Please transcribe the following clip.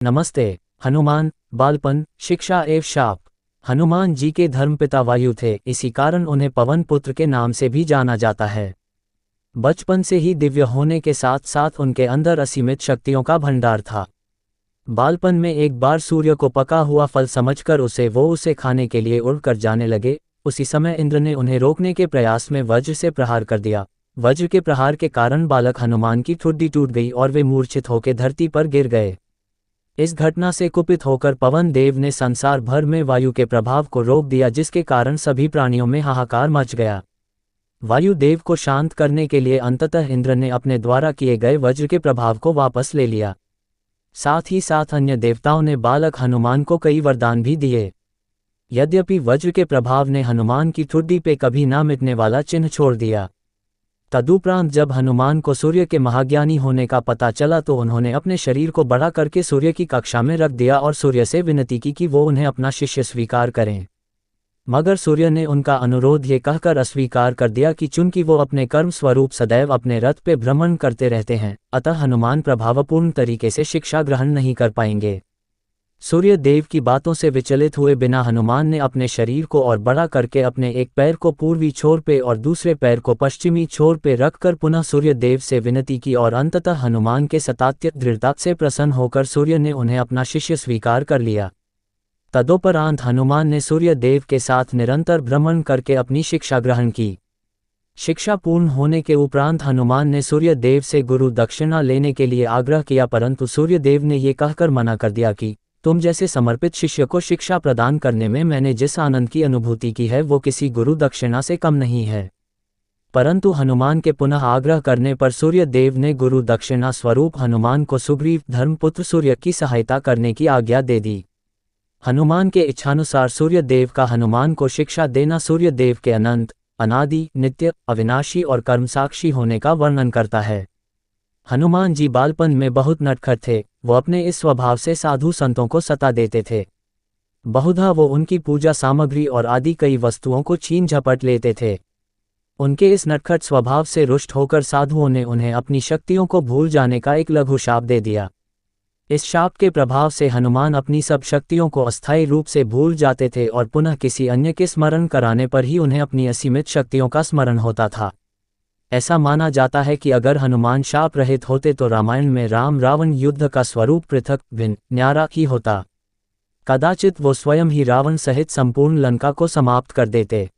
नमस्ते। हनुमान, बालपन, शिक्षा एवं शाप। हनुमान जी के धर्मपिता वायु थे, इसी कारण उन्हें पवन पुत्र के नाम से भी जाना जाता है। बचपन से ही दिव्य होने के साथ साथ उनके अंदर असीमित शक्तियों का भंडार था। बालपन में एक बार सूर्य को पका हुआ फल समझकर उसे खाने के लिए उड़कर जाने लगे। उसी समय इंद्र ने उन्हें रोकने के प्रयास में वज्र से प्रहार कर दिया। वज्र के प्रहार के कारण बालक हनुमान की ठुड्डी टूट गई और वे मूर्छित होकर धरती पर गिर गए। इस घटना से कुपित होकर पवन देव ने संसार भर में वायु के प्रभाव को रोक दिया, जिसके कारण सभी प्राणियों में हाहाकार मच गया। वायु देव को शांत करने के लिए अंततः इंद्र ने अपने द्वारा किए गए वज्र के प्रभाव को वापस ले लिया। साथ ही साथ अन्य देवताओं ने बालक हनुमान को कई वरदान भी दिए। यद्यपि वज्र के प्रभाव ने हनुमान की ठुड्डी पे कभी ना मिटने वाला चिन्ह छोड़ दिया। तदुपरांत जब हनुमान को सूर्य के महाज्ञानी होने का पता चला तो उन्होंने अपने शरीर को बड़ा करके सूर्य की कक्षा में रख दिया और सूर्य से विनती की कि वो उन्हें अपना शिष्य स्वीकार करें। मगर सूर्य ने उनका अनुरोध ये कहकर अस्वीकार कर दिया कि चूंकि वो अपने कर्म स्वरूप सदैव अपने रथ पे भ्रमण करते रहते हैं, अतः हनुमान प्रभावपूर्ण तरीके से शिक्षा ग्रहण नहीं कर पाएंगे। सूर्य देव की बातों से विचलित हुए बिना हनुमान ने अपने शरीर को और बड़ा करके अपने एक पैर को पूर्वी छोर पे और दूसरे पैर को पश्चिमी छोर पे रखकर पुनः सूर्य देव से विनती की और अंततः हनुमान के सतात्यंत दृढ़ता से प्रसन्न होकर सूर्य ने उन्हें अपना शिष्य स्वीकार कर लिया। तदोपरांत हनुमान ने सूर्य देव के साथ निरंतर भ्रमण करके अपनी शिक्षा ग्रहण की। शिक्षा पूर्ण होने के उपरांत हनुमान ने सूर्य देव से गुरु दक्षिणा लेने के लिए आग्रह किया, परंतु सूर्य देव ने ये कहकर मना कर दिया कि तुम जैसे समर्पित शिष्य को शिक्षा प्रदान करने में मैंने जिस आनंद की अनुभूति की है वो किसी गुरु दक्षिणा से कम नहीं है। परंतु हनुमान के पुनः आग्रह करने पर सूर्य देव ने गुरु दक्षिणा स्वरूप हनुमान को सुग्रीव धर्मपुत्र सूर्य की सहायता करने की आज्ञा दे दी। हनुमान के इच्छानुसार सूर्य देव का हनुमान को शिक्षा देना सूर्य देव के अनंत, अनादि, नित्य, अविनाशी और कर्मसाक्षी होने का वर्णन करता है। हनुमान जी बालपन में बहुत नटखट थे। वो अपने इस स्वभाव से साधु संतों को सता देते थे। बहुधा वो उनकी पूजा सामग्री और आदि कई वस्तुओं को छीन झपट लेते थे। उनके इस नटखट स्वभाव से रुष्ट होकर साधुओं ने उन्हें अपनी शक्तियों को भूल जाने का एक लघु शाप दे दिया। इस शाप के प्रभाव से हनुमान अपनी सब शक्तियों को अस्थायी रूप से भूल जाते थे और पुनः किसी अन्य के स्मरण कराने पर ही उन्हें अपनी असीमित शक्तियों का स्मरण होता था। ऐसा माना जाता है कि अगर हनुमान शाप रहित होते तो रामायण में राम रावण युद्ध का स्वरूप पृथक, भिन्न, न्यारा ही होता। कदाचित वो स्वयं ही रावण सहित संपूर्ण लंका को समाप्त कर देते।